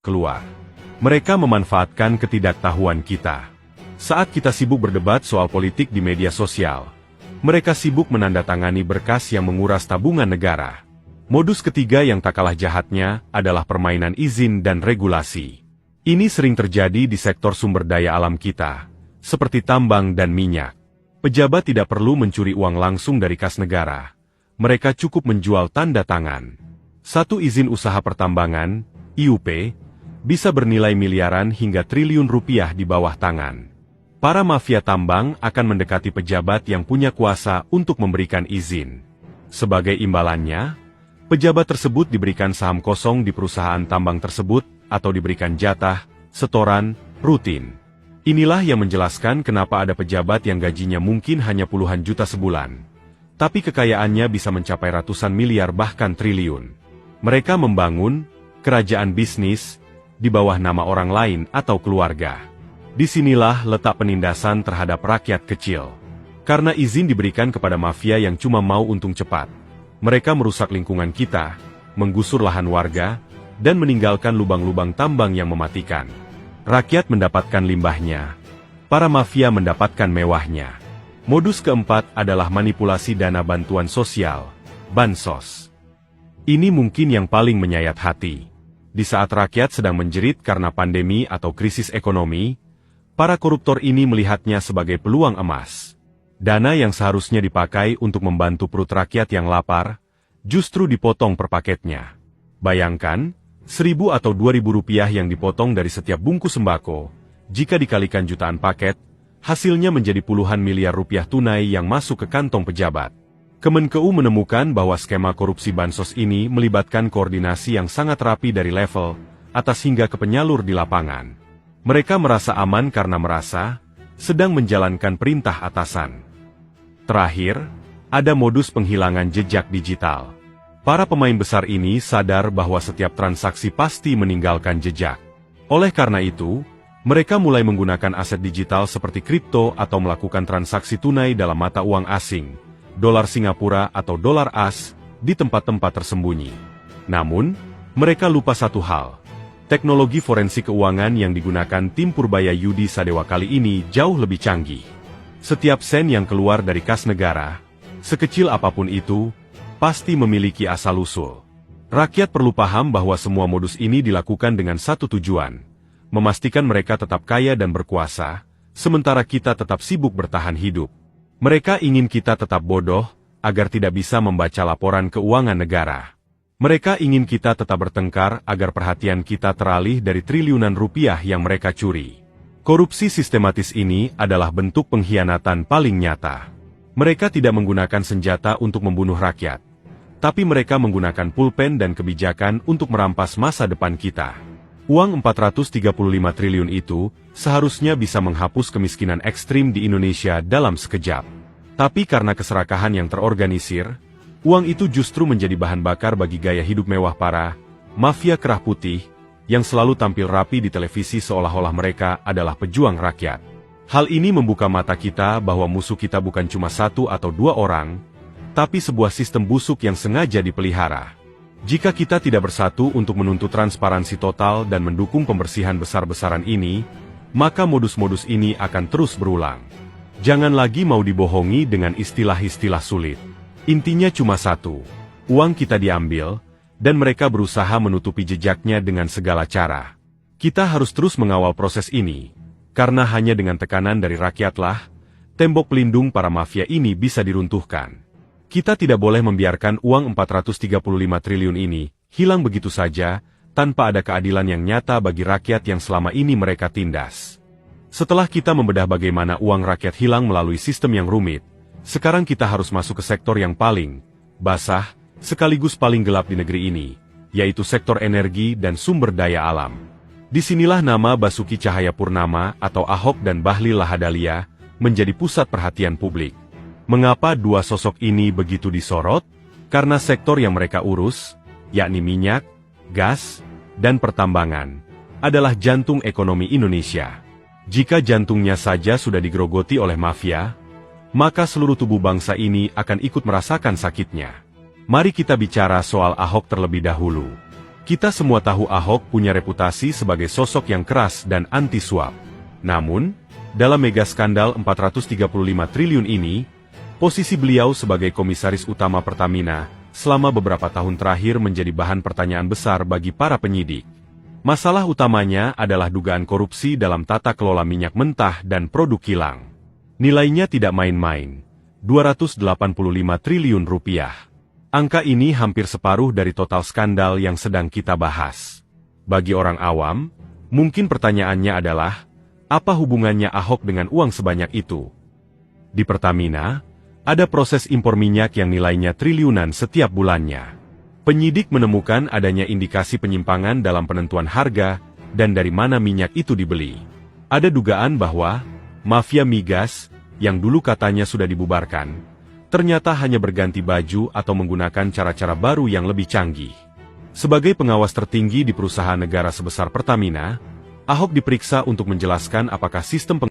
keluar. Mereka memanfaatkan ketidaktahuan kita. Saat kita sibuk berdebat soal politik di media sosial, mereka sibuk menandatangani berkas yang menguras tabungan negara. Modus ketiga yang tak kalah jahatnya adalah permainan izin dan regulasi. Ini sering terjadi di sektor sumber daya alam kita, seperti tambang dan minyak. Pejabat tidak perlu mencuri uang langsung dari kas negara. Mereka cukup menjual tanda tangan. Satu izin usaha pertambangan, IUP, bisa bernilai miliaran hingga triliun rupiah di bawah tangan. Para mafia tambang akan mendekati pejabat yang punya kuasa untuk memberikan izin. Sebagai imbalannya, pejabat tersebut diberikan saham kosong di perusahaan tambang tersebut atau diberikan jatah, setoran, rutin. Inilah yang menjelaskan kenapa ada pejabat yang gajinya mungkin hanya puluhan juta sebulan, tapi kekayaannya bisa mencapai ratusan miliar bahkan triliun. Mereka membangun kerajaan bisnis di bawah nama orang lain atau keluarga. Disinilah letak penindasan terhadap rakyat kecil. Karena izin diberikan kepada mafia yang cuma mau untung cepat. Mereka merusak lingkungan kita, menggusur lahan warga, dan meninggalkan lubang-lubang tambang yang mematikan. Rakyat mendapatkan limbahnya. Para mafia mendapatkan mewahnya. Modus keempat adalah manipulasi dana bantuan sosial, bansos. Ini mungkin yang paling menyayat hati. Di saat rakyat sedang menjerit karena pandemi atau krisis ekonomi, para koruptor ini melihatnya sebagai peluang emas. Dana yang seharusnya dipakai untuk membantu perut rakyat yang lapar, justru dipotong per paketnya. Bayangkan, 1.000 atau 2.000 rupiah yang dipotong dari setiap bungkus sembako, jika dikalikan jutaan paket, hasilnya menjadi puluhan miliar rupiah tunai yang masuk ke kantong pejabat. Kemenkeu menemukan bahwa skema korupsi bansos ini melibatkan koordinasi yang sangat rapi dari level atas hingga ke penyalur di lapangan. Mereka merasa aman karena merasa sedang menjalankan perintah atasan. Terakhir, ada modus penghilangan jejak digital. Para pemain besar ini sadar bahwa setiap transaksi pasti meninggalkan jejak. Oleh karena itu, mereka mulai menggunakan aset digital seperti kripto atau melakukan transaksi tunai dalam mata uang asing, dolar Singapura atau dolar AS, di tempat-tempat tersembunyi. Namun, mereka lupa satu hal. Teknologi forensik keuangan yang digunakan tim Purbaya Yudi Sadewa kali ini jauh lebih canggih. Setiap sen yang keluar dari kas negara, sekecil apapun itu, pasti memiliki asal-usul. Rakyat perlu paham bahwa semua modus ini dilakukan dengan satu tujuan, memastikan mereka tetap kaya dan berkuasa, sementara kita tetap sibuk bertahan hidup. Mereka ingin kita tetap bodoh, agar tidak bisa membaca laporan keuangan negara. Mereka ingin kita tetap bertengkar agar perhatian kita teralih dari triliunan rupiah yang mereka curi. Korupsi sistematis ini adalah bentuk pengkhianatan paling nyata. Mereka tidak menggunakan senjata untuk membunuh rakyat, tapi mereka menggunakan pulpen dan kebijakan untuk merampas masa depan kita. Uang 435 triliun itu seharusnya bisa menghapus kemiskinan ekstrim di Indonesia dalam sekejap. Tapi karena keserakahan yang terorganisir, uang itu justru menjadi bahan bakar bagi gaya hidup mewah para mafia kerah putih yang selalu tampil rapi di televisi seolah-olah mereka adalah pejuang rakyat. Hal ini membuka mata kita bahwa musuh kita bukan cuma satu atau dua orang, tapi sebuah sistem busuk yang sengaja dipelihara. Jika kita tidak bersatu untuk menuntut transparansi total dan mendukung pembersihan besar-besaran ini, maka modus-modus ini akan terus berulang. Jangan lagi mau dibohongi dengan istilah-istilah sulit. Intinya cuma satu, uang kita diambil, dan mereka berusaha menutupi jejaknya dengan segala cara. Kita harus terus mengawal proses ini, karena hanya dengan tekanan dari rakyatlah, tembok pelindung para mafia ini bisa diruntuhkan. Kita tidak boleh membiarkan uang 435 triliun ini hilang begitu saja, tanpa ada keadilan yang nyata bagi rakyat yang selama ini mereka tindas. Setelah kita membedah bagaimana uang rakyat hilang melalui sistem yang rumit, sekarang kita harus masuk ke sektor yang paling basah, sekaligus paling gelap di negeri ini, yaitu sektor energi dan sumber daya alam. Disinilah nama Basuki Cahayapurnama atau Ahok dan Bahlil Lahadalia menjadi pusat perhatian publik. Mengapa dua sosok ini begitu disorot? Karena sektor yang mereka urus, yakni minyak, gas, dan pertambangan, adalah jantung ekonomi Indonesia. Jika jantungnya saja sudah digerogoti oleh mafia, maka seluruh tubuh bangsa ini akan ikut merasakan sakitnya. Mari kita bicara soal Ahok terlebih dahulu. Kita semua tahu Ahok punya reputasi sebagai sosok yang keras dan anti-suap. Namun, dalam mega skandal 435 triliun ini, posisi beliau sebagai komisaris utama Pertamina selama beberapa tahun terakhir menjadi bahan pertanyaan besar bagi para penyidik. Masalah utamanya adalah dugaan korupsi dalam tata kelola minyak mentah dan produk kilang. Nilainya tidak main-main, 285 triliun rupiah. Angka ini hampir separuh dari total skandal yang sedang kita bahas. Bagi orang awam, mungkin pertanyaannya adalah, apa hubungannya Ahok dengan uang sebanyak itu? Di Pertamina, ada proses impor minyak yang nilainya triliunan setiap bulannya. Penyidik menemukan adanya indikasi penyimpangan dalam penentuan harga dan dari mana minyak itu dibeli. Ada dugaan bahwa mafia migas, yang dulu katanya sudah dibubarkan, ternyata hanya berganti baju atau menggunakan cara-cara baru yang lebih canggih. Sebagai pengawas tertinggi di perusahaan negara sebesar Pertamina, Ahok diperiksa untuk menjelaskan apakah sistem